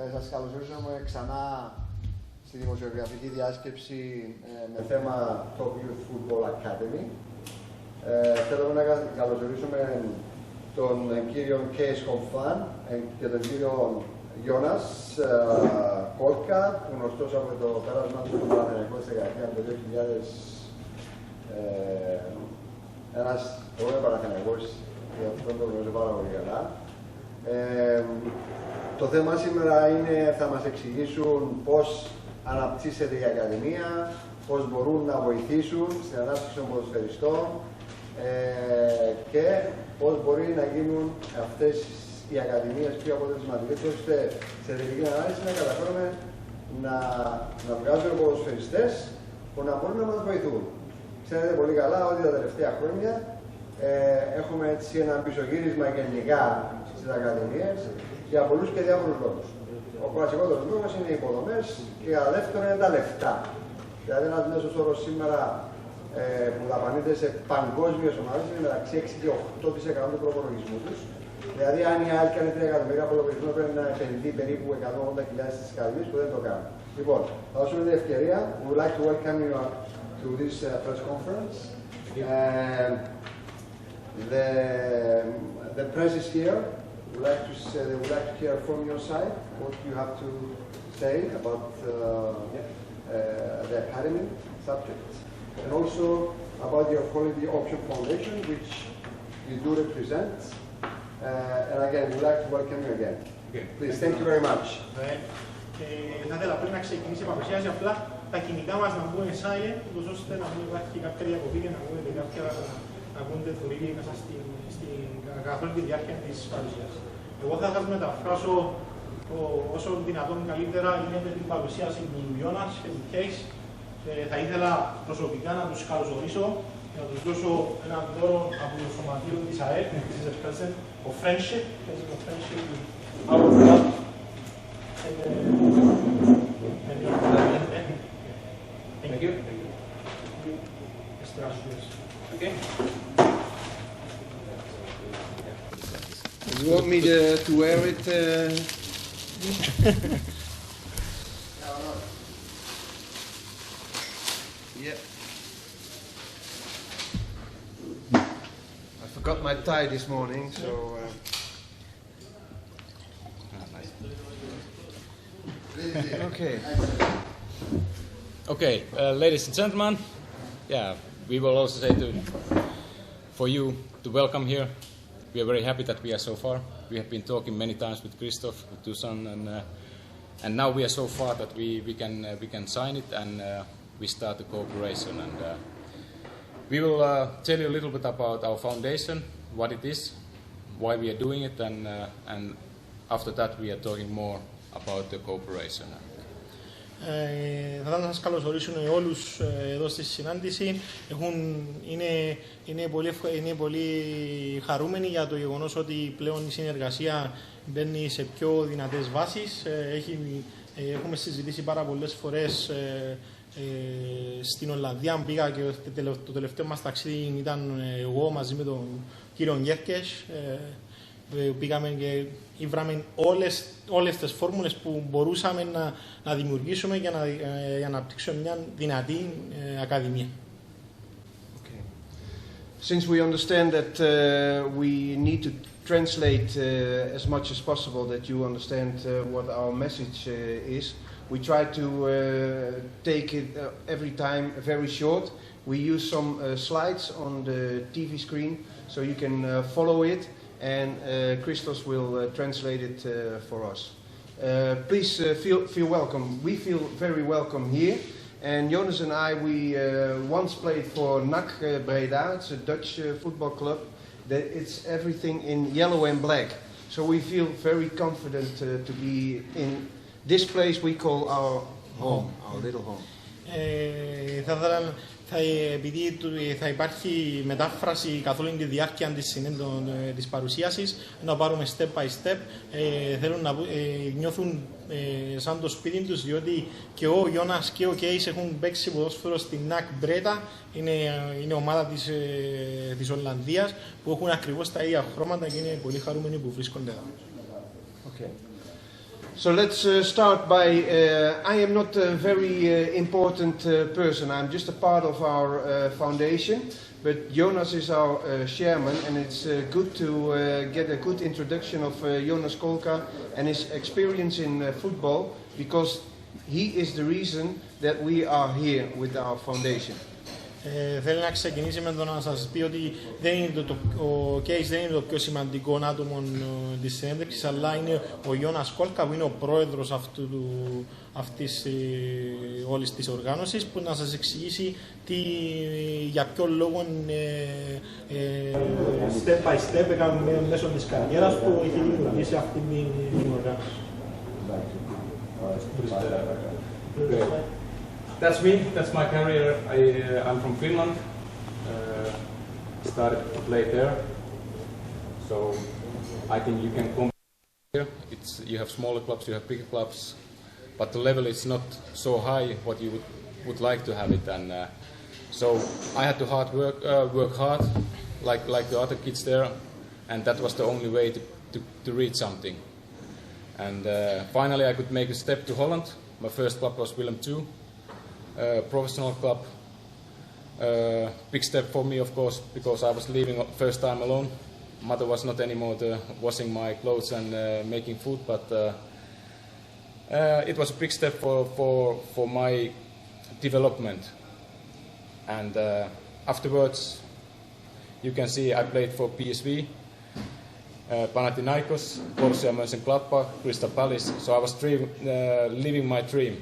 Σας καλωσορίζουμε ξανά στη δημοσιογραφική διάσκεψη με θέμα το Youth Football Academy. Θέλουμε να καλωσορίσουμε τον κύριο Cees Hoof και τον κύριο Joonas Koolkka, γνωστός από το πέρασμα του Παναθηναϊκού στη δεκαετία του 2000. Ένας εγώ Παναθηναϊκός, και αυτό το γνωρίζω πάρα πολύ καλά. Το θέμα σήμερα είναι, θα μας εξηγήσουν πώς αναπτύσσεται η Ακαδημία, πώς μπορούν να βοηθήσουν στην ανάπτυξη των ποδοσφαιριστών και πώς μπορεί να γίνουν αυτές οι Ακαδημίες πιο αποτελεσματικές, ώστε σε τελική ανάλυση να καταφέρουμε να βγάζουμε ποδοσφαιριστές που να μπορούν να μας βοηθούν. Ξέρετε πολύ καλά ότι τα τελευταία χρόνια έχουμε έτσι ένα πισωγύρισμα γενικά στις Ακαδημίες για πολλούς και διάφορους λόγους. Ο βασικότερος λόγος είναι οι υποδομές και δεύτερον είναι τα λεφτά. Δηλαδή, ένας μέσος όρος σήμερα που δαπανείται σε παγκόσμιες ομάδες είναι μεταξύ 6 και 8% του προπολογισμού τους. Δηλαδή, αν η Aeltv κάνει 3 εκατομμύρια προπολογισμό, πρέπει να επενδύει περίπου 180.000 στις Ακαδημίες που δεν το κάνουν. Λοιπόν, θα δώσουμε την ευκαιρία. We would like to welcome you to this press conference. The press is here. They would like to hear from your side what you have to say about the academy subject, and also about your Quality Option Foundation, which you do represent. And again, we would like to welcome you again. Okay. Please, thank you very much. Θα ήθελα πριν να ξεκινήσει η παρουσίαση, απλά τα κινητά μας να μπουν silent, ώστε να μην υπάρχει κάποια διακοπή και να ακούγεται κάποια ακούνται θορύβοι μέσα καθ' όλη τη διάρκεια της παρουσίασης. Εγώ θα σας μεταφράσω όσο δυνατόν καλύτερα γίνεται την παρουσίαση του Joonas και του Cees. Θα ήθελα προσωπικά να τους καλωσορίσω και να τους δώσω έναν δώρο από το σωματείο της Aeltv, της Expression of Friendship, our club. Thank you. Okay. You want me to wear it? Yeah. I forgot my tie this morning, so. Okay. Okay, ladies and gentlemen, we will also say for you to welcome here. We are very happy that we are so far. We have been talking many times with Christoph, with Dusan, and now we are so far that we can sign it and we start the cooperation. And we will tell you a little bit about our foundation, what it is, why we are doing it, and after that we are talking more about the cooperation. Θα ήθελα να σας καλωσορίσουν όλους εδώ στη συνάντηση. Είναι πολύ χαρούμενοι για το γεγονός ότι πλέον η συνεργασία μπαίνει σε πιο δυνατές βάσεις. Έχουμε συζητήσει πάρα πολλές φορές στην Ολλανδία. Πήγα και το τελευταίο μας ταξίδι ήταν εγώ μαζί με τον κύριο Γέρκες. Πήγαμε και βράμε όλες τις φόρμουλες που μπορούσαμε να δημιουργήσουμε για να αναπτύξουμε μια δυνατή ακαδημία. Okay. Since we understand that we need to translate as much as possible that you understand what our message is, we try to take it every time very short. We use some slides on the TV screen so you can follow it. And Christos will translate it for us. Please feel welcome. We feel very welcome here. And Joonas and I, we once played for NAC Breda. It's a Dutch football club. It's everything in yellow and black. So we feel very confident to be in this place we call our home, our little home. Επειδή θα υπάρχει μετάφραση καθ' όλη τη διάρκεια της παρουσίασης, να πάρουμε step by step. Θέλουν να νιώθουν σαν το σπίτι τους, διότι και ο Joonas και ο Cees έχουν παίξει ποδόσφαιρο στην NAC Breda, είναι ομάδα της Ολλανδίας, που έχουν ακριβώς τα ίδια χρώματα και είναι πολύ χαρούμενοι που βρίσκονται εδώ. Okay. So let's start by, I am not a very important person, I'm just a part of our foundation, but Joonas is our chairman, and it's good to get a good introduction of Joonas Koolkka and his experience in football, because he is the reason that we are here with our foundation. Θέλει να ξεκινήσει με το να σας πει ότι δεν είναι ο Cees δεν είναι το πιο σημαντικό άτομο της συνέντευξης, αλλά είναι ο Joonas Koolkka που είναι ο πρόεδρος αυτής όλης της οργάνωσης, που να σας εξηγήσει για ποιο λόγο step by step μέσω της καριέρας του έχει δημιουργήσει αυτή την οργάνωση. That's me. That's my career. I'm from Finland. Started to play there. So I think you can compare. You have smaller clubs, you have bigger clubs, but the level is not so high what you would like to have it. And so I had to work hard, like the other kids there, and that was the only way to reach something. And finally, I could make a step to Holland. My first club was Willem II. Professional club. Big step for me, of course, because I was leaving first time alone. Mother was not anymore washing my clothes and making food, but it was a big step for my development. And afterwards, you can see I played for PSV, Panathinaikos, Borussia Mönchengladbach, Crystal Palace. So I was living my dream.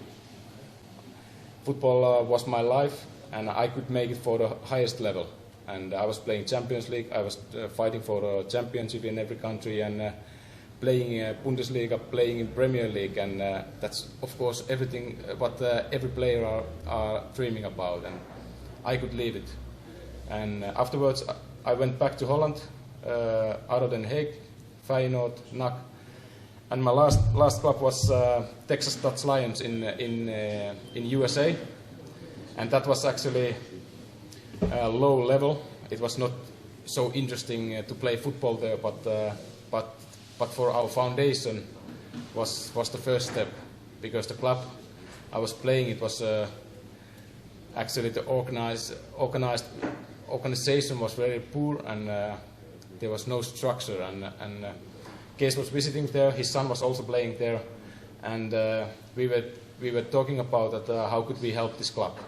Football was my life, and I could make it for the highest level. And I was playing Champions League, I was fighting for a championship in every country, and playing Bundesliga, playing in Premier League, and that's of course everything what every player are dreaming about, and I could live it. And afterwards I went back to Holland, other than Hague, Feyenoord, NAC. And my last club was Texas Dutch Lions in USA, and that was actually low level. It was not so interesting to play football there, but for our foundation was the first step, because the club I was playing, it was actually the organization was very poor, and there was no structure, and Cees was visiting there, his son was also playing there, and we were talking about that, how could we help this club.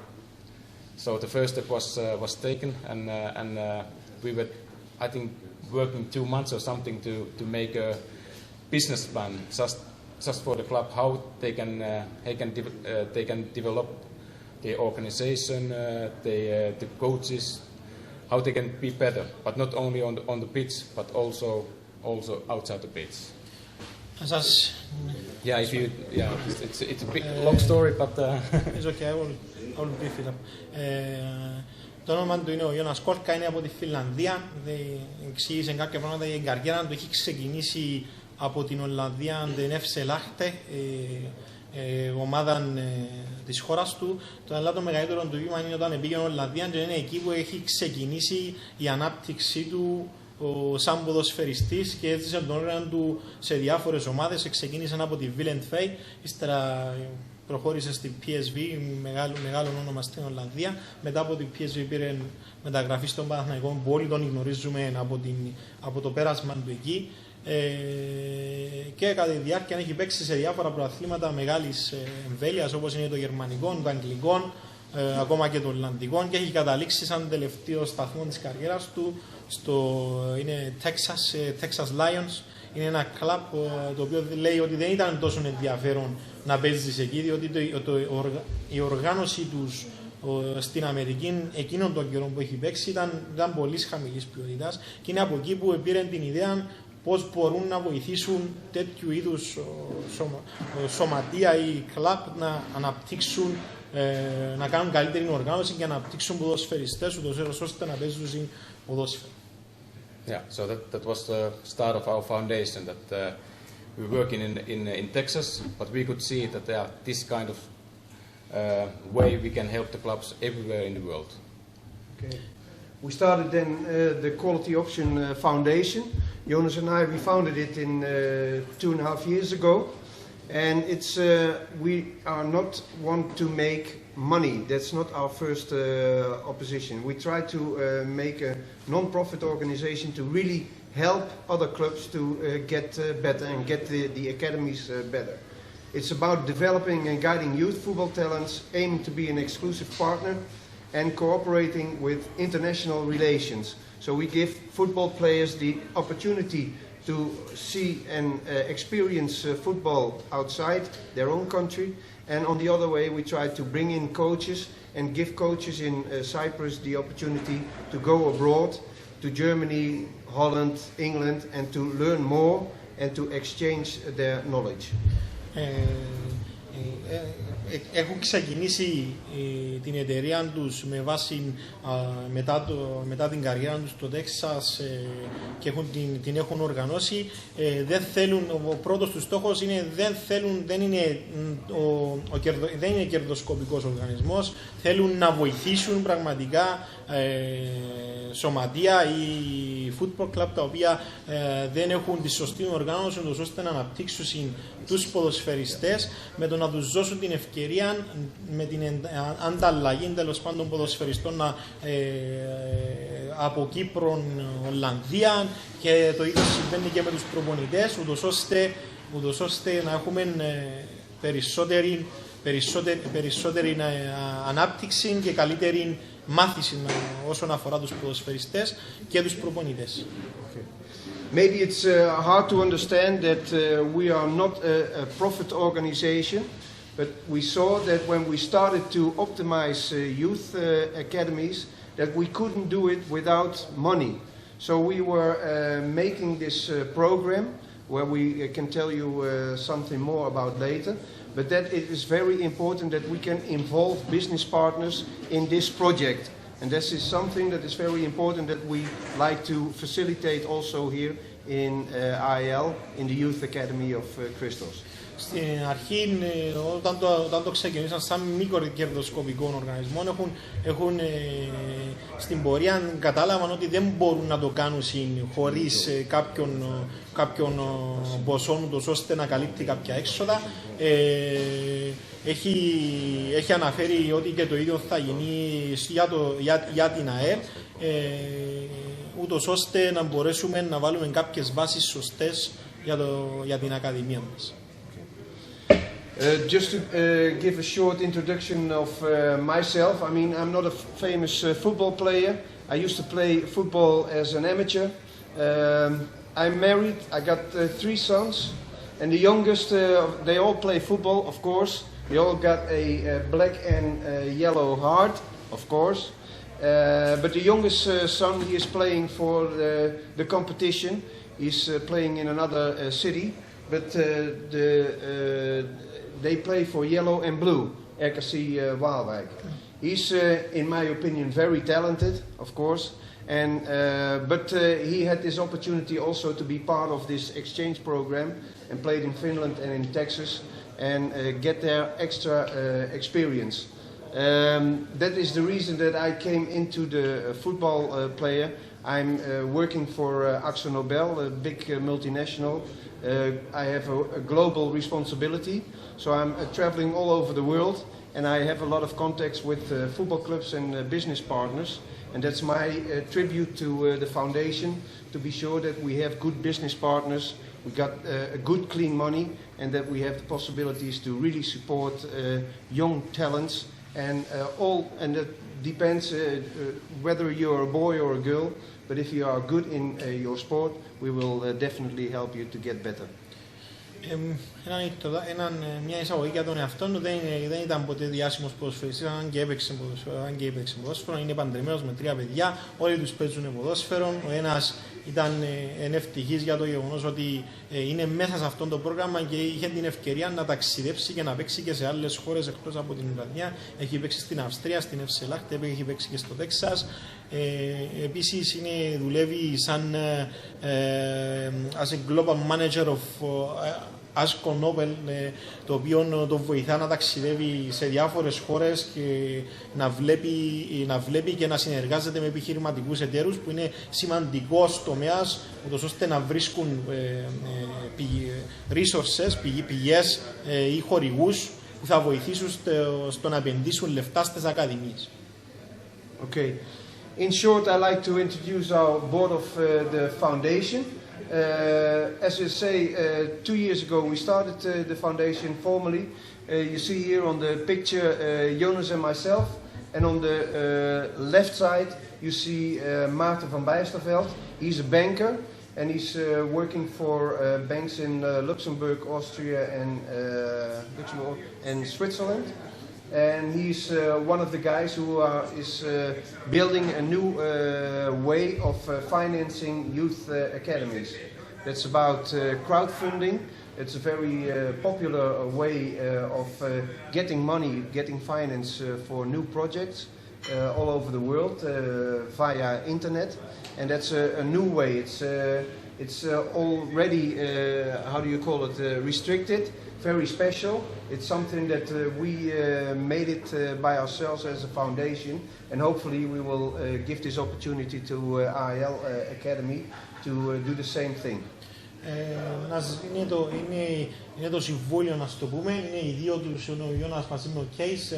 So the first step was taken, and we were, I think, working 2 months or something to make a business plan just for the club, how they can develop the organization, the coaches, how they can be better, but not only on the pitch, but also outside the pitch. Yeah, it's a bit long story, but it's okay. I will brief it up. Το όνομα του είναι ο Joonas Koolkka, είναι από τη Φινλανδία. Εξήγησε κάποια πράγματα για την καριέρα του. Έχει ξεκινήσει από την Ολλανδία, την FC Λάχτε, ομάδα της χώρας του. Αλλά το μεγαλύτερο του βήμα είναι όταν πήγε στην Ολλανδία, και είναι εκεί που έχει ξεκινήσει η ανάπτυξή του σαν ποδοσφαιριστής, και έζησε τον όνομα του σε διάφορες ομάδες. Ξεκίνησε από τη Aeltv, ύστερα προχώρησε στη PSV, μεγάλο όνομα στην Ολλανδία. Μετά από την PSV πήρε μεταγραφή στον Παναθηναϊκό, που όλοι τον γνωρίζουμε από το πέρασμα του εκεί. Και κατά τη διάρκεια έχει παίξει σε διάφορα πρωταθλήματα μεγάλης εμβέλειας, όπως είναι το γερμανικό, το αγγλικό, ακόμα και το ολλανδικό, και έχει καταλήξει σαν τελευταίο σταθμό της καριέρας του είναι Texas Lions. Είναι ένα κλαμπ το οποίο λέει ότι δεν ήταν τόσο ενδιαφέρον να παίζεις εκεί, διότι η οργάνωση τους στην Αμερική εκείνων των καιρών που έχει παίξει ήταν πολύ χαμηλής ποιότητας, και είναι από εκεί που πήραν την ιδέα πώς μπορούν να βοηθήσουν τέτοιου είδους σωματεία ή κλαμπ να αναπτύξουν, να κάνουν καλύτερη οργάνωση και να αναπτύξουν ποδοσφαιριστές ούτως ώστε να παίζουν ποδόσφαιρο. Yeah, so that was the start of our foundation, that we were working in Texas, but we could see that there are this kind of way we can help the clubs everywhere in the world. Okay. We started then the Quality Option Foundation. Joonas and I, we founded it in 2.5 years ago. And it's we are not want to make money. That's not our first opposition. We try to make a non-profit organization to really help other clubs to get better and get the academies better. It's about developing and guiding youth football talents, aiming to be an exclusive partner and cooperating with international relations. So we give football players the opportunity to see and experience football outside their own country. And on the other way, we try to bring in coaches and give coaches in Cyprus the opportunity to go abroad to Germany, Holland, England, and to learn more and to exchange their knowledge. Έχουν ξεκινήσει την εταιρεία τους με βάση μετά την καριέρα τους στο Τέξας και την έχουν οργανώσει. Δεν θέλουν, ο πρώτος τους στόχος είναι δεν είναι κερδοσκοπικός οργανισμός. Θέλουν να βοηθήσουν πραγματικά σωματεία ή football club τα οποία δεν έχουν τη σωστή οργάνωση ώστε να αναπτύξουν τους ποδοσφαιριστές με το να τους δώσουν την ευκαιρία με την ανταλλαγή τέλος πάντων ποδοσφαιριστών από Κύπρο, Ολλανδία και το ίδιο συμβαίνει και με τους προπονητές ούτως ώστε να έχουμε περισσότερη ανάπτυξη και καλύτερη μάθηση όσον αφορά τους ποδοσφαιριστές και τους προπονητές. Maybe it's hard to understand that we are not a profit organization, but we saw that when we started to optimize youth academies, that we couldn't do it without money. So we were making this program, where we can tell you something more about later, but that it is very important that we can involve business partners in this project. And this is something that is very important that we like to facilitate also here in IL, in the Youth Academy of Christos. Στην αρχή, όταν το ξεκινήσαν σαν μη κερδοσκοπικό οργανισμό, στην πορεία κατάλαβαν ότι δεν μπορούν να το κάνουν χωρίς κάποιον ποσό ώστε να καλύπτει κάποια έξοδα. Έχει αναφέρει ότι και το ίδιο θα γίνει για την ΑΕΠ, ούτως ώστε να μπορέσουμε να βάλουμε κάποιες βάσεις σωστές για την Ακαδημία μας. Just to give a short introduction of myself, I mean, I'm not a famous football player. I used to play football as an amateur. I'm married, I got 3 sons, and the youngest, they all play football, of course. They all got a black and yellow heart, of course. But the youngest son, he is playing for the competition. He's playing in another city, but they play for yellow and blue, RKC Waalwijk. He's, in my opinion, very talented, of course, but he had this opportunity also to be part of this exchange program and played in Finland and in Texas and get their extra experience. That is the reason that I came into the football player. I'm working for AkzoNobel, a big multinational. I have a global responsibility, so I'm traveling all over the world, and I have a lot of contacts with football clubs and business partners, and that's my tribute to the foundation, to be sure that we have good business partners, we got a good clean money, and that we have the possibilities to really support young talents, and that depends whether you're a boy or a girl, but if you are good in your sport, we will definitely help you to get better. Μια εισαγωγή για τον εαυτό του, δεν ήταν ποτέ διάσημος ποδοσφαιριστής, αν και έπαιξε ποδόσφαιρο, είναι παντρεμένος με 3 παιδιά, όλοι τους παίζουν ποδόσφαιρο. Ο ένας ήταν ευτυχής για το γεγονός ότι είναι μέσα σε αυτό το πρόγραμμα και είχε την ευκαιρία να ταξιδέψει και να παίξει και σε άλλες χώρες εκτός από την Ουκρανία. Έχει παίξει στην Αυστρία, στην Ευσελάχτη, έχει παίξει και στο Τέξας. Επίσης δουλεύει σαν as a global manager of Άσκο Νόμπελ, το οποίο το βοηθά να ταξιδεύει σε διάφορες χώρες και να βλέπει και να συνεργάζεται με επιχειρηματικούς εταίρους, που είναι σημαντικός τομέας, ούτως ώστε να βρίσκουν resources, πηγές ή χορηγούς που θα βοηθήσουν στο να επενδύσουν λεφτά στις ακαδημίες. Okay. In short, I'd like to introduce our board of the foundation. As you say, 2 years ago we started the foundation formally. You see here on the picture Joonas and myself, and on the left side you see Maarten van Bijsterveld. He's a banker and he's working for banks in Luxembourg, Austria and Switzerland. And he's one of the guys who is building a new way of financing youth academies. That's about crowdfunding. It's a very popular way of getting money, getting finance for new projects all over the world via internet. And that's a new way. It's already, how do you call it, restricted. Very special. It's something that we made it by ourselves as a foundation, and hopefully we will give this opportunity to AEL Academy to do the same thing. Είναι το συμβούλιο, να το πούμε, είναι οι δύο τους, ο Joonas μαζί με ο Cees.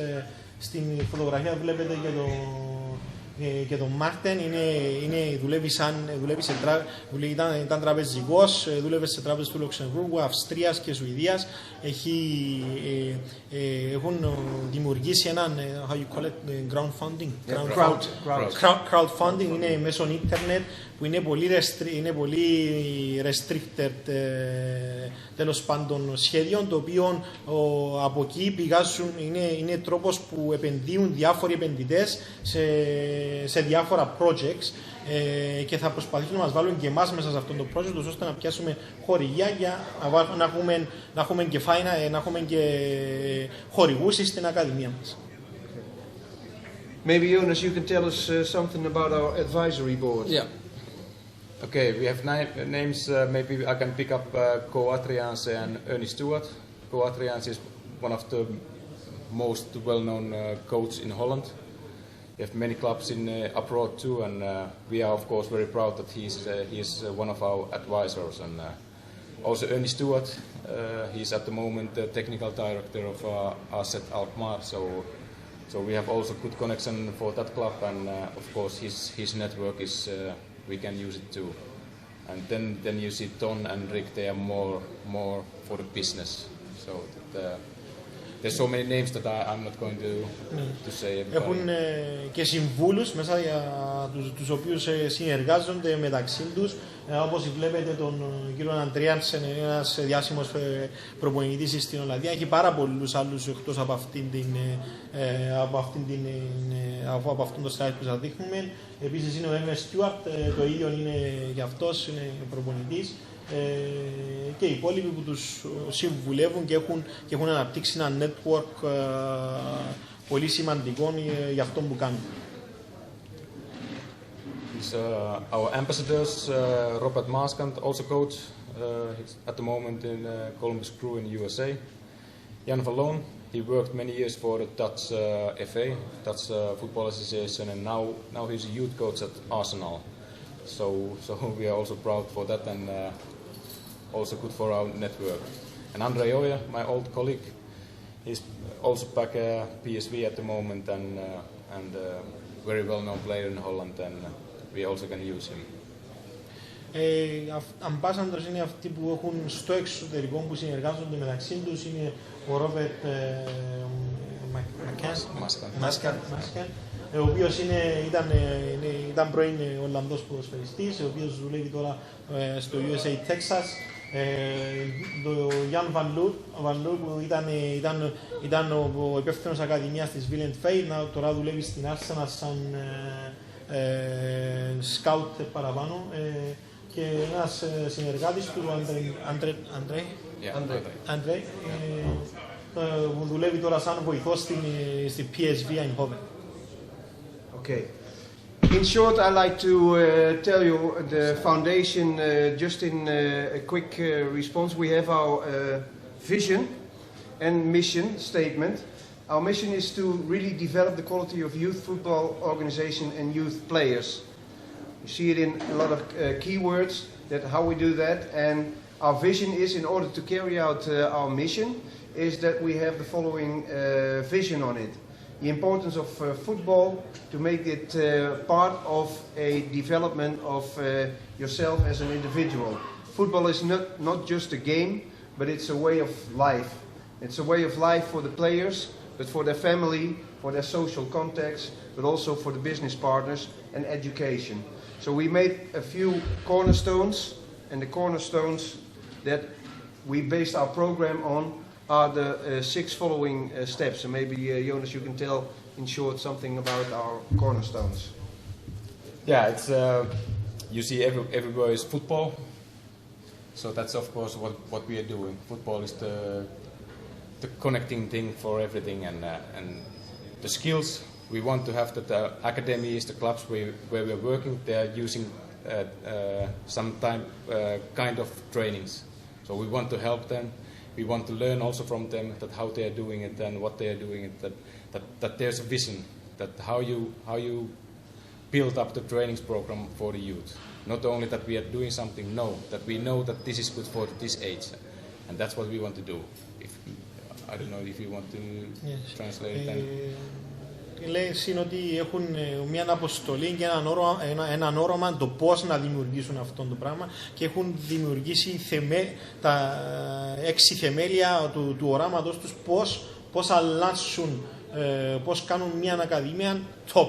Στην φωτογραφία βλέπετε και τον Μάρτεν, ήταν τραπεζικός, δούλευε σε τράπεζες του Λουξεμβούργου, Αυστρίας και Σουηδίας. Έχουν δημιουργήσει έναν crowdfunding, είναι μέσω ίντερνετ, που είναι πολύ restricted τέλος πάντων σχέδιο, το οποίο από εκεί πηγάζουν, είναι τρόπος που επενδύουν διάφοροι επενδυτές σε διάφορα projects, και θα προσπαθήσουν να μας βάλουν και εμάς μέσα σε αυτό το project, ώστε να πιάσουμε χορηγία για να έχουμε και χορηγούς στην ακαδημία μας. Maybe Joonas, you can tell us something about our advisory board. Yeah. Okay, we have names. Maybe I can pick up Ko Adriaanse and Ernie Stewart. Ko Adriaanse is one of the most well-known coaches in Holland. We have many clubs in abroad too, and we are of course very proud that he is one of our advisors. And also Ernie Stewart, he's at the moment the technical director of AZ Alkmaar. So we have also good connection for that club, and of course his network is. We can use it too. And then you see Ton and Rick, they are more for the business. So there's so many names that I'm not going to say. Έχουν και συμβούλους μέσα για τους οποίους συνεργάζονται μεταξύ τους. Όπως βλέπετε, τον κύριο Αντριάνσεν, ένας διάσημος προπονητής στην Ολλανδία, έχει πάρα πολλούς άλλους εκτός από αυτόν το slide που σας δείχνουμε. Επίσης είναι ο Ernie Stewart, το ίδιο είναι για αυτός, είναι προπονητής. Και οι υπόλοιποι που τους συμβουλεύουν και έχουν αναπτύξει ένα network πολύ σημαντικό για αυτό που κάνουν. Our ambassadors, Robert Maaskant, also coach at the moment in Columbus Crew in USA. Jan Verloon, he worked many years for the Dutch FA, Dutch Football Association, and now he's a youth coach at Arsenal. So we are also proud for that, and also good for our network. And Andre Oya, my old colleague, he's also back at PSV at the moment, and very well-known player in Holland, and we also can use him. Ambassadors είναι αυτοί που έχουν στο εξωτερικό, που συνεργάζονται μεταξύ τους. Είναι ο Ρόμπερτ Μάσκαν, ο οποίος ήταν πρώην Ολλανδός ποδοσφαιριστής, ο οποίος δουλεύει τώρα στο USA Texas. Το Jan Van Loer, που ήταν ο υπεύθυνος ακαδημίας της Willem Tvei, τώρα δουλεύει στην Arsenal σαν scout παραπάνω, και ένας συνεργάτης του, Αντρέ, που δουλεύει τώρα σαν βοηθός στη PSV Eindhoven. Okay. In short, I'd like to tell you the foundation, just in a quick response. We have our vision and mission statement. Our mission is to really develop the quality of youth football organization and youth players. You see it in a lot of keywords, that how we do that, and our vision is, in order to carry out our mission, is that we have the following vision on it. The importance of football, to make it part of a development of yourself as an individual. Football is not just a game, but it's a way of life. It's a way of life for the players, but for their family, for their social contacts, but also for the business partners and education. So we made a few cornerstones, and the cornerstones that we based our program on are the 6 following steps. And maybe, Joonas, you can tell in short something about our cornerstones. Yeah, it's you see everywhere is football, so that's of course what we are doing. Football is the connecting thing for everything, and the skills we want to have, that the academies, the clubs where we're working, they are using some kind of trainings. So we want to help them. We want to learn also from them that how they are doing it and what they are doing it. That there's a vision, that how you build up the trainings program for the youth. Not only that we are doing something, no, that we know that this is good for this age, and that's what we want to do. I don't know if you want to translate it then. Λέει είναι ότι έχουν μια αποστολή και έναν όρομα το πώς να δημιουργήσουν αυτό το πράγμα, και έχουν δημιουργήσει τα 6 θεμέλια του οράματος τους, πώς αλλάξουν, πώς κάνουν μια ακαδημία top.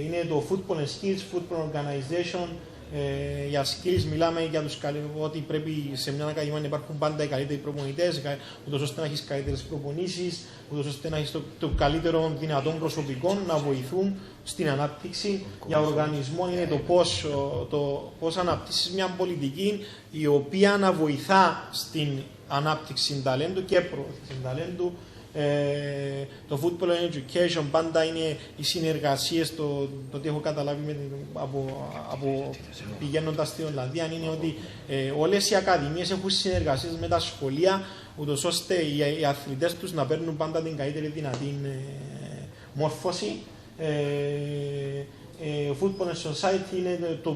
Είναι το football and skills, football organization. Για skills μιλάμε για τους ότι πρέπει σε μια ακαδημία να υπάρχουν πάντα οι καλύτεροι προπονητές, ούτως ώστε να έχεις καλύτερες προπονήσεις, ούτως ώστε να έχεις το καλύτερο δυνατόν προσωπικό να βοηθούν στην ανάπτυξη. Για οργανισμό είναι το πώς αναπτύσσεις μια πολιτική η οποία να βοηθά στην ανάπτυξη ταλέντου και προώθηση ταλέντου. Το football and education πάντα είναι οι συνεργασίες, το ότι έχω καταλάβει από πηγαίνοντας στην Ολλανδία, είναι ότι όλες οι ακαδημίες έχουν συνεργασίες με τα σχολεία, ούτως ώστε οι αθλητές τους να παίρνουν πάντα την καλύτερη δυνατή μόρφωση. Football and society είναι το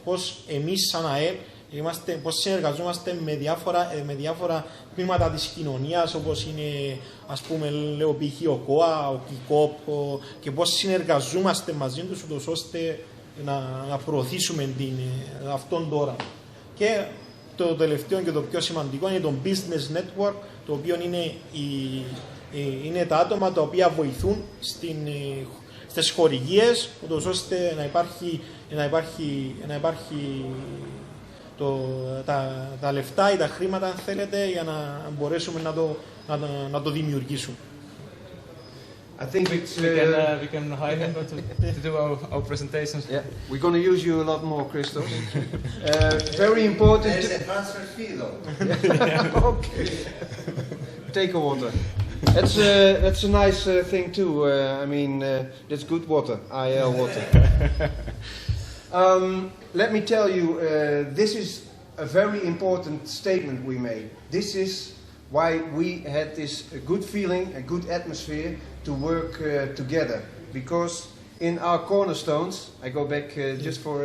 πώς εμείς σαν ΑΕΠ πώς συνεργαζόμαστε με διάφορα τμήματα της κοινωνίας, όπως είναι, ας πούμε, λέω π.χ. ο ΚΟΑ, ο ΚΙΚΟΠ, και πώς συνεργαζόμαστε μαζί τους, ούτως ώστε να προωθήσουμε αυτόν τώρα. Και το τελευταίο και το πιο σημαντικό είναι το business network, το οποίο είναι τα άτομα τα οποία βοηθούν στις χορηγίες, ούτως ώστε να υπάρχει τα λεφτά ή τα χρήματα, αν θέλετε, για να μπορέσουμε να το δημιουργήσουμε. I think it's, we can hire him to do our presentations. Yeah, we're going to use you a lot more, Christos. Very important. There's a transfer fee, though. Okay. Take a water. That's a nice thing too. I mean, that's good water. IL water. Let me tell you, this is a very important statement we made. This is why we had this good feeling, a good atmosphere to work together. Because in our cornerstones, I go back just for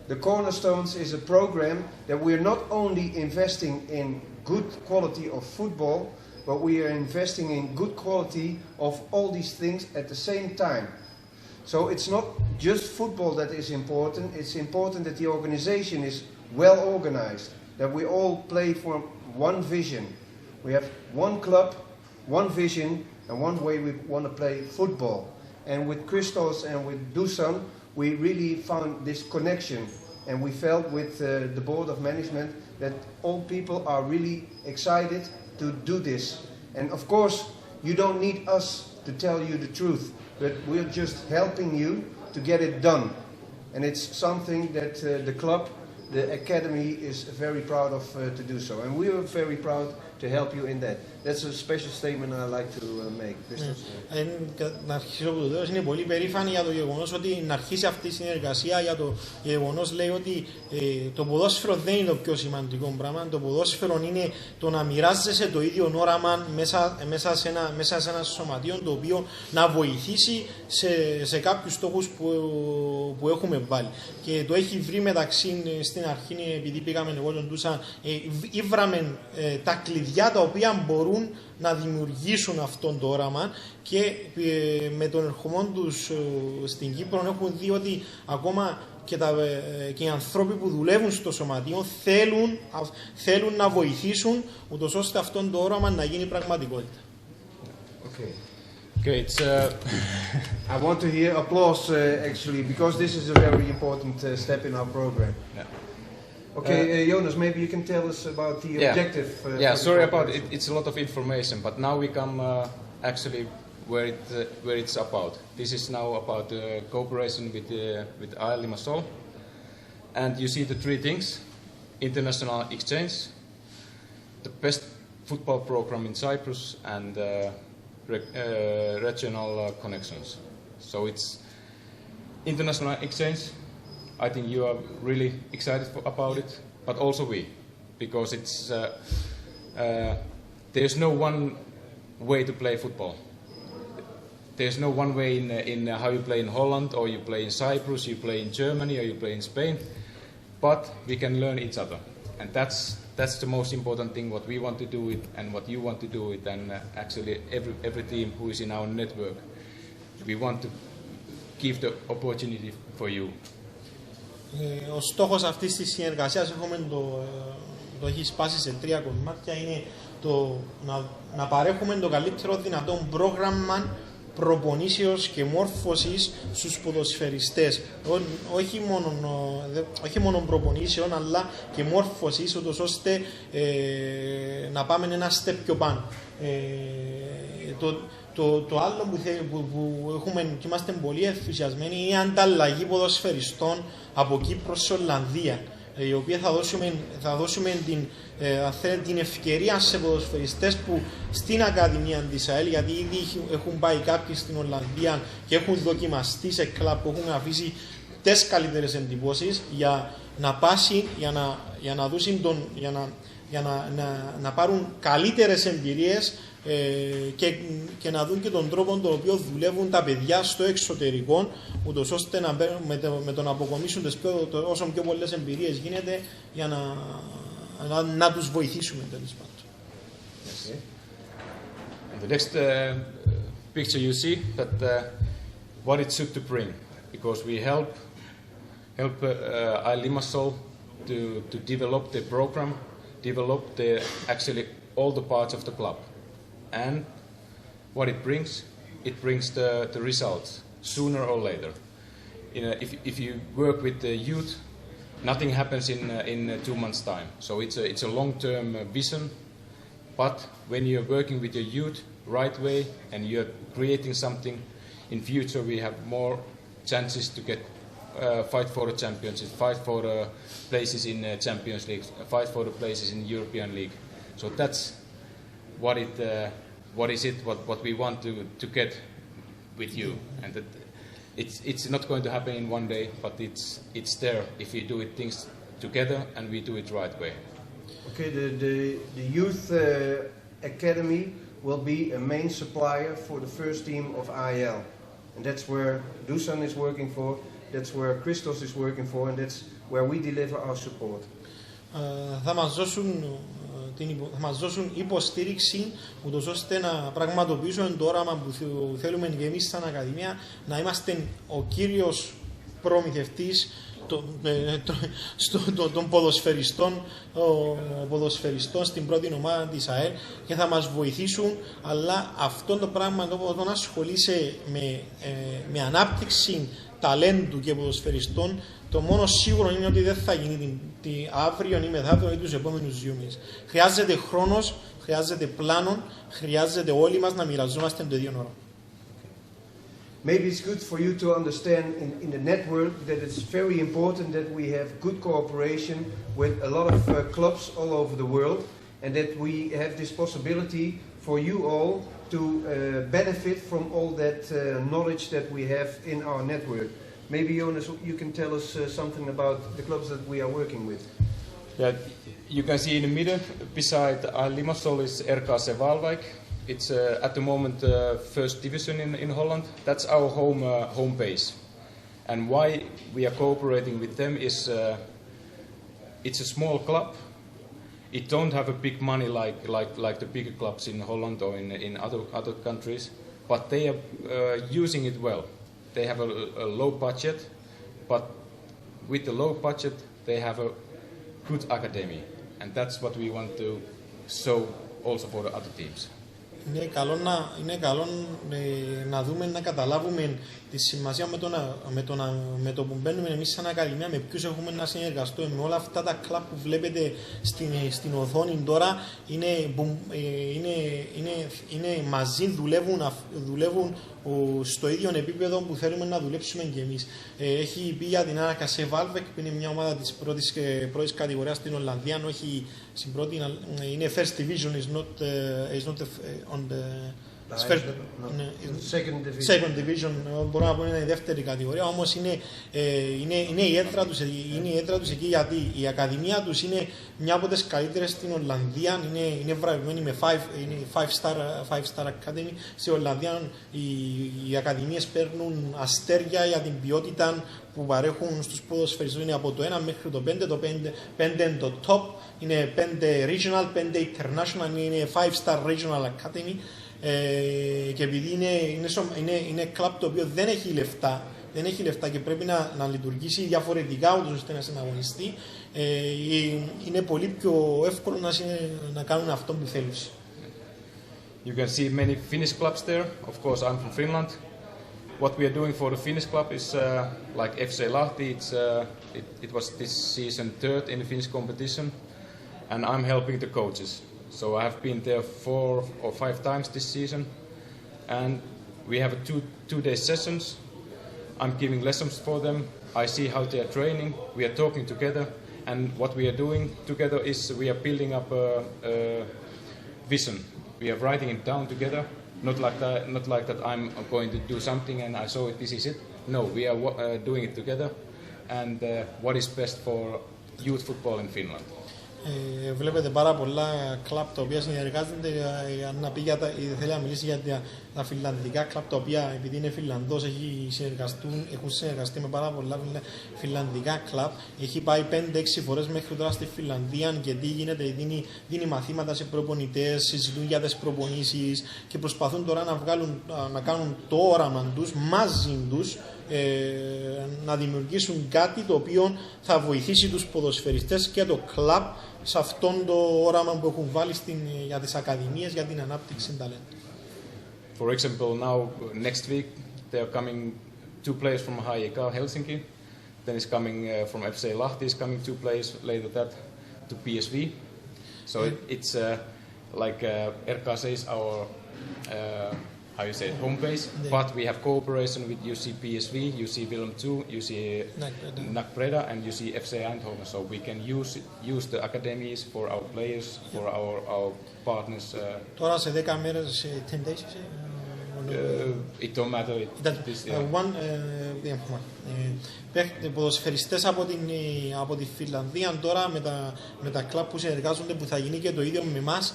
the cornerstones is a program that we are not only investing in good quality of football, but we are investing in good quality of all these things at the same time. So it's not just football that is important, it's important that the organization is well organized, that we all play for one vision. We have one club, one vision, and one way we want to play football. And with Christos and with Dusan, we really found this connection, and we felt with the board of management that all people are really excited to do this. And of course, you don't need us to tell you the truth, but we're just helping you to get it done. And it's something that the club, the academy, is very proud of to do so. And we are very proud to help you in that. That's a special statement I like to make. Να αρχίσω από το τέλος. Είναι πολύ περήφανη για το γεγονός ότι να αρχίσει αυτή η συνεργασία, για το γεγονός λέει ότι το ποδόσφαιρο δεν είναι το πιο σημαντικό πράγμα. Το ποδόσφαιρο είναι το να μοιράζεσαι το ίδιο όραμα μέσα σε ένα σωματείο το οποίο να βοηθήσει σε κάποιους στόχους που έχουμε βάλει. Και το έχει βρει μεταξύ στην αρχή, επειδή πήγαμε εγώ τον Τούσα, ήβραμε τα κλειδιά τα οποία μπορούν να δημιουργήσουν αυτόν το όραμα και με τον ερχομό τους στην Κύπρο έχουν δει ότι ακόμα και οι άνθρωποι που δουλεύουν στο σωματείο θέλουν να βοηθήσουν ούτως ώστε αυτόν το όραμα να γίνει πραγματικότητα. Okay. Okay, it's, I want to hear applause actually, because this is a very important step in our program. Yeah. Okay, Joonas, maybe you can tell us about the objective. Sorry about it. It's a lot of information, but now we come actually where it's about. This is now about cooperation with Aeltv, and you see the three things: international exchange, the best football program in Cyprus, and regional connections. So it's international exchange. I think you are really excited about it, but also we, because it's there's no one way to play football. There's no one way in how you play in Holland, or you play in Cyprus, you play in Germany, or you play in Spain, but we can learn each other, and that's the most important thing. What we want to do it, and what you want to do it, and actually every team who is in our network, we want to give the opportunity for you. Ο στόχος αυτής της συνεργασίας το έχει σπάσει σε τρία κομμάτια. Είναι να παρέχουμε το καλύτερο δυνατό πρόγραμμα προπονήσεως και μόρφωσης στους ποδοσφαιριστές. Όχι μόνο προπονήσεων, αλλά και μόρφωσης, ούτως ώστε να πάμε ένα step πιο πάνω. Το άλλο που έχουμε και είμαστε πολύ ενθουσιασμένοι είναι η ανταλλαγή ποδοσφαιριστών από Κύπρο σε Ολλανδία, η οποία θα δώσουμε την ευκαιρία σε ποδοσφαιριστές που στην Ακαδημία της ΑΕΛ, γιατί ήδη έχουν πάει κάποιοι στην Ολλανδία και έχουν δοκιμαστεί σε κλαμπ που έχουν αφήσει τις καλύτερες εντυπώσεις για να πάσει, να πάρουν καλύτερες εμπειρίες και να δουν και τον τρόπο τον οποίο δουλεύουν τα παιδιά στο εξωτερικό, ούτως ώστε με το να αποκομίσουν όσο πιο πολλές εμπειρίες γίνεται για να τους βοηθήσουμε τέλος πάντων. Yes. And the next picture you see that what it should to bring, because we help Aeltv to develop the program, develop actually all the parts of the club. And what it brings the results sooner or later. If you work with the youth, nothing happens in 2 months' time. So it's a long-term vision. But when you're working with your youth right way and you're creating something, in future we have more chances to get fight for the championship, fight for the places in Champions League, fight for the places in European League. So that's what we want to get with you, and that it's not going to happen in one day, but it's there if we do things together and we do it right way. Okay, the youth academy will be a main supplier for the first team of AEL, and that's where Dusan is working for, that's where Christos is working for, and that's where we deliver our support. Θα μας δώσουν υποστήριξη ούτως ώστε να πραγματοποιήσουμε το όραμα που θέλουμε και εμείς σαν Ακαδημία, να είμαστε ο κύριος προμηθευτής των ποδοσφαιριστών στην πρώτη ομάδα της ΑΕΛ και θα μας βοηθήσουν, αλλά αυτό το πράγμα όταν ασχολείσαι με ανάπτυξη ταλέντου και ποδοσφαιριστών, το μόνο σίγουρο είναι ότι δεν θα γίνει αύριο ή μεθαύριο ή τους επόμενους 2 μήνες. Χρειάζεται χρόνος, χρειάζεται πλάνο, χρειάζεται όλοι μας να μοιραζόμαστε το ίδιο όρο. Maybe it's good for you to understand in the network that it's very important that we have good cooperation with a lot of clubs all over the world, and that we have this possibility for you all to benefit from all that knowledge that we have in our network. Maybe Joonas, you can tell us something about the clubs that we are working with. Yeah, you can see in the middle, beside Limassol is RKC Waalwijk. It's at the moment first division in Holland. That's our home base. And why we are cooperating with them is it's a small club. It don't have a big money like the bigger clubs in Holland or in other countries, but they are using it well. They have a low budget, but with the low budget they have a good academy, and that's what we want to show also for the other teams. Είναι καλό να δούμε, να καταλάβουμε τη σημασία με το που μπαίνουμε εμείς σαν Ακαδημία, με ποιους έχουμε να συνεργαστούμε. Με όλα αυτά τα κλαμπ που βλέπετε στην οθόνη τώρα είναι μαζί, δουλεύουν στο ίδιο επίπεδο που θέλουμε να δουλέψουμε και εμείς. Έχει πει για την RKC Waalwijk, που είναι μια ομάδα της πρώτης κατηγορίας στην Ολλανδία, όχι στην πρώτη, είναι first division, is not on the second division, μπορώ να πω είναι η δεύτερη κατηγορία, όμως είναι η έδρα τους εκεί, γιατί η ακαδημία τους είναι μια από τις καλύτερες στην Ολλανδία, είναι βραβευμένη με 5 star academy. Στην Ολλανδία οι ακαδημίες παίρνουν αστέρια για την ποιότητα που παρέχουν στους ποδοσφαιριστές, είναι από το 1 μέχρι το 5, το 5 είναι το top, είναι 5 regional, 5 international, είναι 5 star regional academy. Και επειδή είναι κλαμπ το οποίο δεν έχει λεφτά και πρέπει να λειτουργήσει διαφορετικά ούτως ώστε να συναγωνιστεί, είναι πολύ πιο εύκολο να κάνουν αυτό που θέλουν. You can see many Finnish clubs there. Of course, I'm from Finland. What we are doing for the Finnish club is like FC Lahti. It was this season third in the Finnish competition, and I'm helping the coaches. So I have been there 4 or 5 times this season, and we have 2-day sessions. I'm giving lessons for them. I see how they are training. We are talking together, and what we are doing together is we are building up a vision. We are writing it down together. Not like that I'm going to do something and I saw it, this is it. No, we are doing it together, and what is best for youth football in Finland. Βλέπετε πάρα πολλά κλαμπ τα οποία συνεργάζονται. Να πει θέλει να μιλήσει για τα φιλανδικά κλαμπ τα οποία, επειδή είναι Φιλανδός, έχουν συνεργαστεί με πάρα πολλά φιλανδικά κλαμπ. Έχει πάει 5-6 φορές μέχρι τώρα στη Φιλανδία, και τι γίνεται, δίνει μαθήματα σε προπονητές, συζητούν για τις προπονήσεις και προσπαθούν τώρα να κάνουν το όραμα τους μαζί τους, να δημιουργήσουν κάτι το οποίο θα βοηθήσει τους ποδοσφαιριστές και το κλαμπ σε αυτόν το όραμα που έχουν βάλει για τις ακαδημίες, για την ανάπτυξη ταλέντου. For example, now next week they are coming 2 players from HJK Helsinki. Then is coming from FC Lahti is coming 2 players later that to PSV. So it's like RKC is our how you say it, home base, but we have cooperation with UC PSV, UC Willem II, UC Nakbreda, and UC FC Eindhoven. So we can use the academies for our players, for our partners. Τώρα σε 10 μέρες, 10 days, it don't matter. Ποδοσφαιριστές από τη Φιλανδία τώρα με τα κλαμπ που συνεργάζονται, που θα γίνει και το ίδιο με εμάς,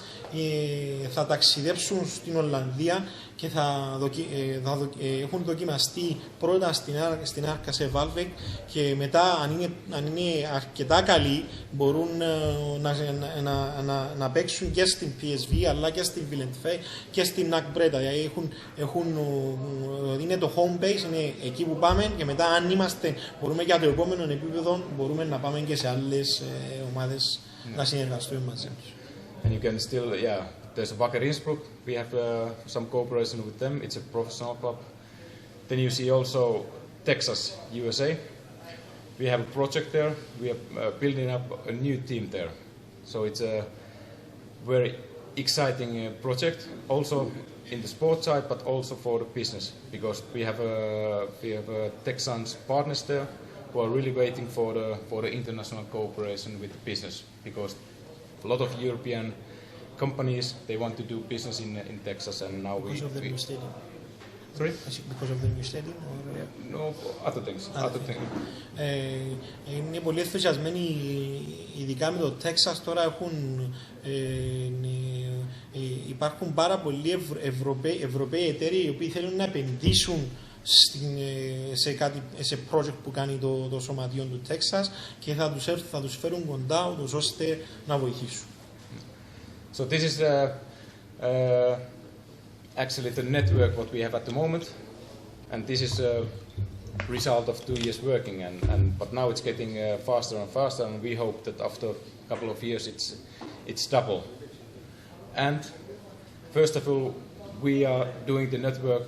θα ταξιδέψουν στην Ολλανδία και έχουν δοκιμαστεί πρώτα στην RKC Waalwijk, και μετά αν είναι αρκετά καλοί μπορούν να παίξουν και στην PSV αλλά και στην Willem II και στην Nakbreda. Είναι το home base, είναι εκεί που πάμε, και μετά αν μπορούμε για το επόμενο επίπεδο μπορούμε να πάμε και σε άλλες ομάδες να συνεργαστούμε μαζί τους. And you can still, there's a Wacker Innsbruck. We have some cooperation with them. It's a professional club. Then you see also Texas, USA. We have a project there. We are building up a new team there. So it's a very exciting project, also in the sports side, but also for the business, because we have Texans partners there who are really waiting for the international cooperation with the business, because a lot of European companies, they want to do business in Texas, and now Because of the new stadium. Sorry? Because of the new stadium? Or? Yeah, no, other things. Other things. Είναι πολύ ενθουσιασμένοι, ειδικά με το Τέξας. Τώρα υπάρχουν πάρα πολλοί Ευρωπαίοι εταίροι οι οποίοι θέλουν να επενδύσουν σε project που κάνει το σωματείο του Τέξας και θα τους φέρουν κοντά ούτως ώστε να βοηθήσουν. So this is actually the network what we have at the moment, and this is a result of 2 years working, but now it's getting faster and faster, and we hope that after a couple of years it's double. And first of all, we are doing the network,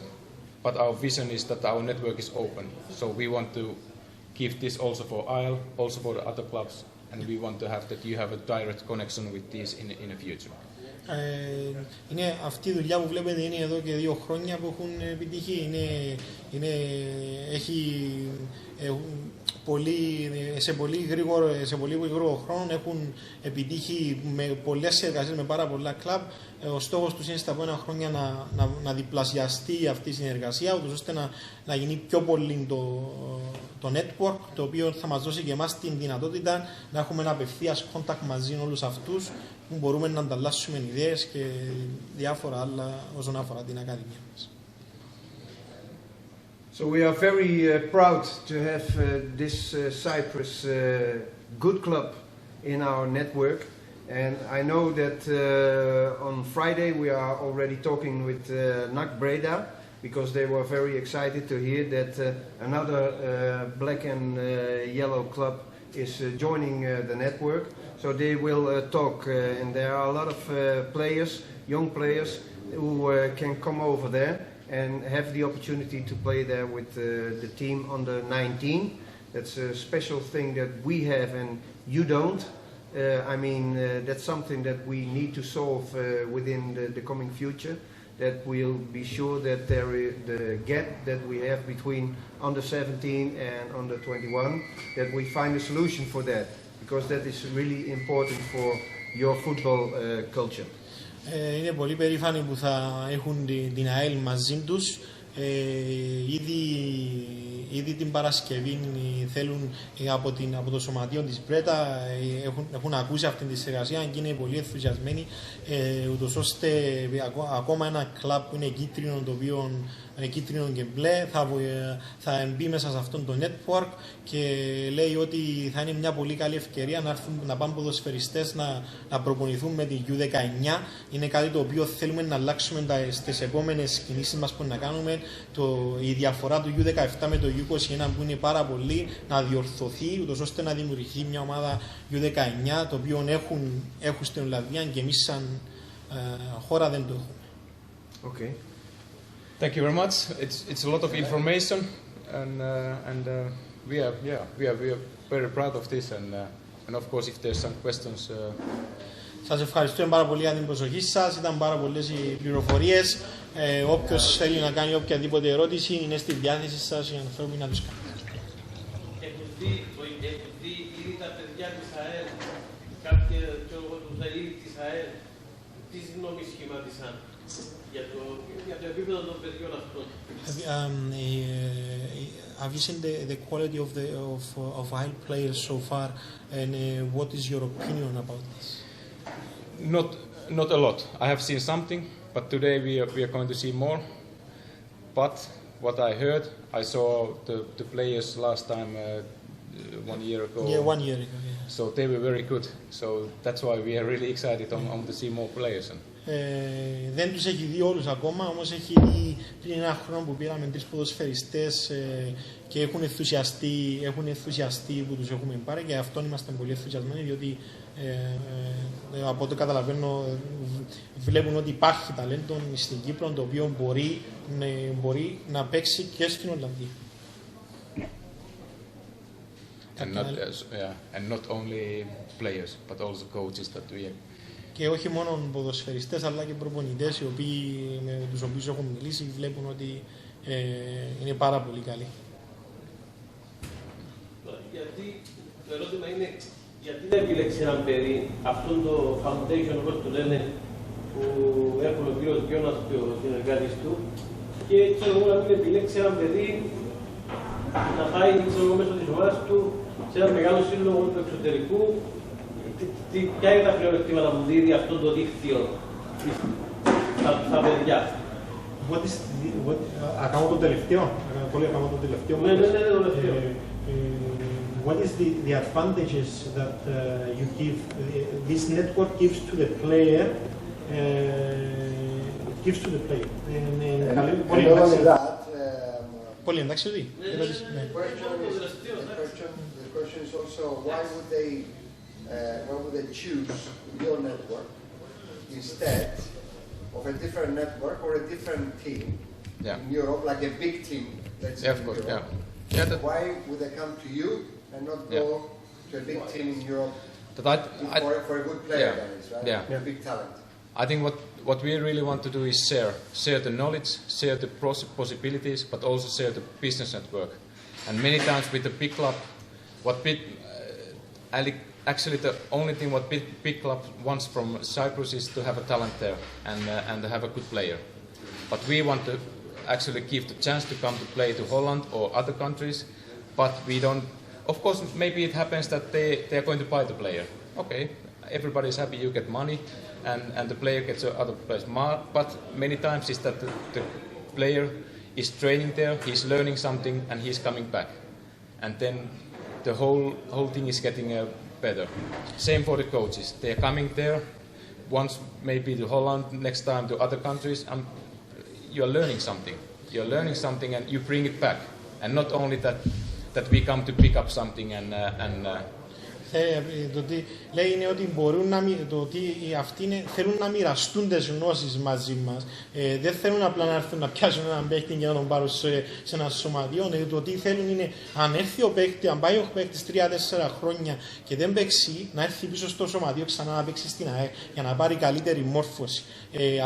but our vision is that our network is open. So we want to give this also for Ael, also for the other clubs, and we want to have that you have a direct connection with these in the future. Είναι αυτή η δουλειά που βλέπετε είναι εδώ και 2 χρόνια που έχουν επιτύχει. Σε πολύ γρήγορο χρόνο έχουν επιτύχει με πολλές συνεργασίες με πάρα πολλά κλαμπ. Ο στόχος τους είναι στα επόμενα χρόνια να διπλασιαστεί αυτή η συνεργασία, ώστε να γίνει πιο πολύ το network, το οποίο θα μας δώσει και εμάς την δυνατότητα να έχουμε ένα απευθείας contact μαζί με όλους αυτούς που μπορούμε να ανταλλάσσουμε ιδέες και διάφορα άλλα όσον αφορά την ακαδημία μας. So we are very proud to have this Cyprus good club in our network, and I know that on Friday we are already talking with NAC Breda, because they were very excited to hear that another black and yellow club is joining the network. So they will talk, and there are a lot of players, young players, who can come over there and have the opportunity to play there with the team under 19. That's a special thing that we have and you don't. That's something that we need to solve within the coming future, that we'll be sure that the gap that we have between under 17 and under 21, that we find a solution for that, because that is really important for your football culture. Είναι πολύ περήφανοι που θα έχουν την ΑΕΛ μαζί τους. Ήδη την Παρασκευή θέλουν από το σωματείο της Μπρέτα, έχουν ακούσει αυτή τη συνεργασία και είναι πολύ ενθουσιασμένοι, ούτως ώστε ακόμα ένα κλαμπ που είναι κίτρινο, το οποίο κίτρινο και μπλε θα μπει μέσα σε αυτό το network, και λέει ότι θα είναι μια πολύ καλή ευκαιρία να πάνε ποδοσφαιριστές να προπονηθούν με την U19. Είναι κάτι το οποίο θέλουμε να αλλάξουμε στις επόμενες κινήσεις μας που να κάνουμε. Η διαφορά του U17 με το U21 που είναι πάρα πολύ να διορθωθεί, ούτως ώστε να δημιουργηθεί μια ομάδα U19, το οποίο έχουν στην Ολλανδία και εμείς σαν χώρα δεν το έχουμε. Okay. Thank you very much. It's a lot of information, and we are very proud of this, and of course if there's some questions. Σας ευχαριστούμε πάρα πολύ για την προσοχή σας. Ήταν πάρα πολλές οι πληροφορίες. Όποιος θέλει να κάνει οποιαδήποτε ερώτηση είναι στη διάθεση σας οι ανθρώποι να τους κάνουν. Επειδή ήδη τα παιδιά της ΑΕΛ, κάποια του ΔΕΗ της ΑΕΛ, τι γνώμη σχηματίσαν για το επίπεδο των παιδιών αυτών? Have you seen the quality of AEL players so far, and what is your opinion about this? Not a lot. I have seen something, but today we are going to see more. But what I heard, I saw the players last time 1 year ago. Yeah, 1 year ago. Yeah. So they were very good. So that's why we are really excited to see more players. Δεν τους έχει δει όλους ακόμα, όμως έχει δει πριν 1 χρόνο που πήραμε 3 ποδοσφαιριστές και έχουν ενθουσιαστεί που τους έχουμε πάρει, και αυτόν είμαστε πολύ ενθουσιασμένοι, διότι από ό,τι καταλαβαίνω βλέπουν ότι υπάρχει ταλέντο στην Κύπρο το οποίο μπορεί να παίξει και στην Ολλανδία. And not only players, but also coaches that we have. Και όχι μόνο ποδοσφαιριστές, αλλά και προπονητές με τους οποίους έχουμε μιλήσει βλέπουν ότι είναι πάρα πολύ καλοί. Γιατί το ερώτημα είναι, γιατί να επιλέξει έναν παιδί αυτόν το foundation, όπως το λένε, που έρχονται ο κύριος Joonas και ο συνεργάτης του και ξέρω εγώ να μην επιλέξει ένα παιδί να πάει ξέρω εγώ, μέσω της ομάδας του σε ένα μεγάλο σύλλογο του εξωτερικού. Ποια είναι τα πλεονεκτήματα που δίδει αυτό το δίκτυο στα παιδιά. Ακάμω το τελευταίο. Πολύ ακάμω το τελευταίο. Ναι, το τελευταίο. What is the advantages that you give, this network gives to the player? Gives to the player. Πολύ εντάξει, δει. The question is also why would they choose your network instead of a different network or a different team in Europe, like a big team, let's say in Europe. Why would they come to you and not go to a big team in Europe for a good player, right? A big talent. I think what we really want to do is share the knowledge, share the possibilities, but also share the business network. And many times with the big club, actually the only thing what big club wants from Cyprus is to have a talent there and to have a good player. But we want to actually give the chance to come to play to Holland or other countries, but we don't. Of course, maybe it happens that they are going to buy the player. Okay, everybody is happy, you get money, and the player gets other players. But many times is that the player is training there, he's learning something, and he's coming back, and then the whole thing is getting better. Same for the coaches. They are coming there once, maybe to Holland, next time to other countries, and you are learning something. You are learning something, and you bring it back, and not only that we come to pick up something and Το ότι λέει είναι ότι μπορούν το ότι αυτοί θέλουν να μοιραστούν τις γνώσεις μαζί μας. Δεν θέλουν απλά να έρθουν να πιάσουν έναν παίκτη και να τον πάρουν σε ένα σωματείο. Το ότι θέλουν είναι αν έρθει ο παίκτη, αν πάει ο παίκτης 3-4 χρόνια και δεν παίξει, να έρθει πίσω στο σωματείο ξανά να παίξει στην ΑΕ για να πάρει καλύτερη μόρφωση.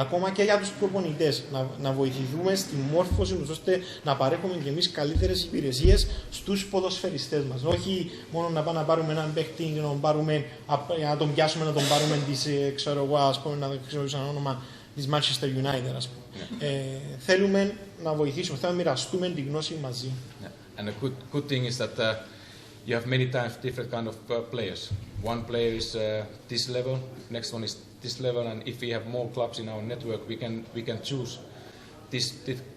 Ακόμα και για τους προπονητές, να βοηθηθούμε στη μόρφωση ώστε να παρέχουμε και εμείς καλύτερες υπηρεσίες στους ποδοσφαιριστές μας. Όχι μόνο να πάμε να πάρουμε έναν παίκτη να τον πιάσουμε, να τον πάρουμε ξέρω εγώ, ας πούμε, να ξέρω ένα όνομα της Manchester United, ας πούμε. Θέλουμε να βοηθήσουμε, θέλουμε να μοιραστούμε τη γνώση μαζί. And a good thing is that you have many times different kind of players. One player is this level, next one is this level, and if we have more clubs in our network, we can choose.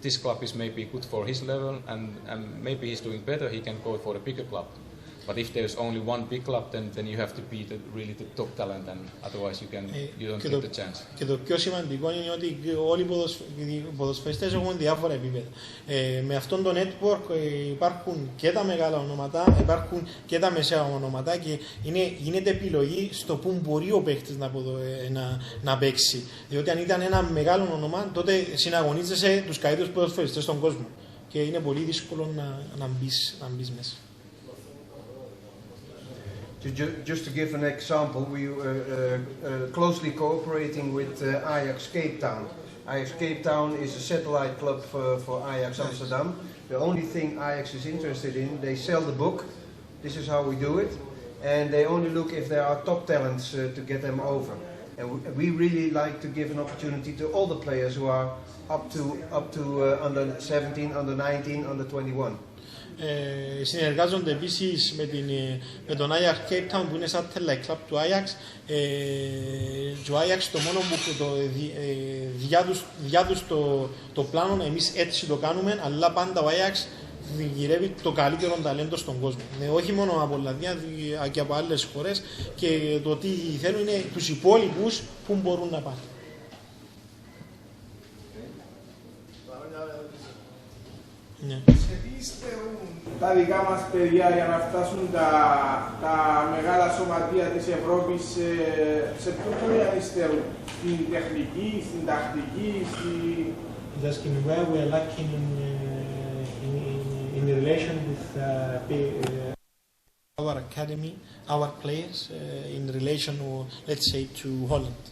This club is maybe good for his level, and maybe he's doing better. He can go for a bigger club. But if there's only one big club, then you have to be really the top talent, and otherwise you don't get the chance. Και το πιο σημαντικό είναι ότι όλοι οι ποδοσφαιριστές έχουν διάφορα επίπεδα. Με αυτόν το network υπάρχουν και τα μεγάλα ονόματα, υπάρχουν και τα μεσαία ονόματα και γίνεται επιλογή στο που μπορεί ο παίκτης να παίξει. Διότι αν ήταν ένα μεγάλο όνομα, τότε συναγωνίζεσαι τους καλύτερους ποδοσφαιριστές στον κόσμο. Και είναι πολύ δύσκολο να μπεις μέσα. Just to give an example, we were closely cooperating with Ajax Cape Town. Ajax Cape Town is a satellite club for Ajax Amsterdam. The only thing Ajax is interested in, they sell the book. This is how we do it. And they only look if there are top talents to get them over. And we really like to give an opportunity to all the players who are up to under 17, under 19, under 21. Συνεργάζονται επίσης με τον Ajax Cape Town που είναι satellite club του Ajax και ο Ajax το μόνο που διά τους το πλάνο, εμείς έτσι το κάνουμε, αλλά πάντα ο Ajax γυρεύει το καλύτερο ταλέντο στον κόσμο. Όχι μόνο από Ολλανδία, και από άλλες χώρες, και το τι θέλουν είναι τους υπόλοιπους που μπορούν να πάνε. Τα δικά μας παιδιά για να φτάσουν τα μεγάλα σωματεία της Ευρώπης σε ποιο τομέα υστερούν? Στην τεχνική, στην τακτική, Asking where we are lacking in relation with our academy, our players, in relation, let's say, to Holland.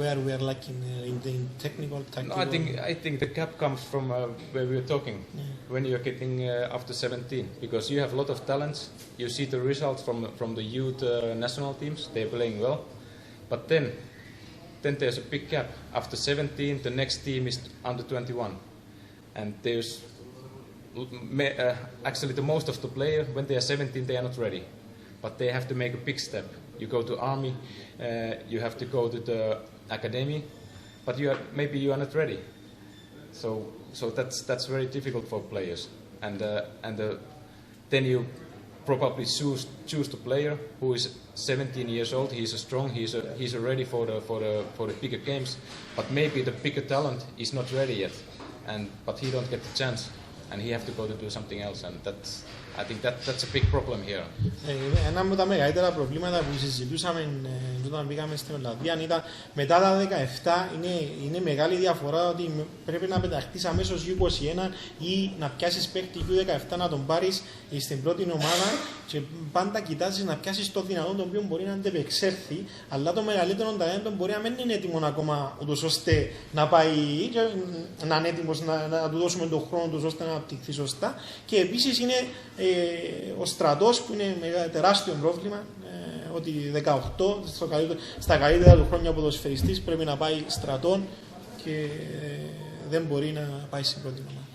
Where we are lacking in the technical, tactical. No, I think the gap comes from where we were talking. When you are getting after 17, because you have a lot of talents. You see the results from the youth national teams. They are playing well, but then then there's a big gap. After 17, the next team is under 21. And there's actually the most of the players, when they are 17, they are not ready. But they have to make a big step. You go to army, you have to go to the academy, but maybe you are not ready. So that's very difficult for players. And then you probably choose the player who is 17 years old. He's strong. He's ready for the bigger games. But maybe the bigger talent is not ready yet, but he don't get the chance, and he have to go to do something else. And I think that's a big problem here. Ένα από τα μεγαλύτερα προβλήματα που συζητούσαμε όταν πήγαμε στην Ολλανδία ήταν μετά τα 17 είναι μεγάλη διαφορά ότι πρέπει να πεταχτείς αμέσως U21 ή να πιάσεις παίκτη U17 να τον πάρεις στην πρώτη ομάδα και πάντα κοιτάζεις να πιάσεις το δυνατό το οποίο μπορεί να αντεπεξέλθει, αλλά το μεγαλύτερο ταλέντο μπορεί να μην είναι έτοιμο ακόμα ούτως ώστε να πάει να είναι έτοιμος να του δώσουμε τον χρόνο του ώστε να αναπτυχθεί σωστά. Και επίσης είναι ο στρατός που είναι τεράστιο πρόβλημα, ότι 18 στα καλύτερα του χρόνια ποδοσφαιριστής πρέπει να πάει στρατών και δεν μπορεί να πάει στην πρώτη ομάδα.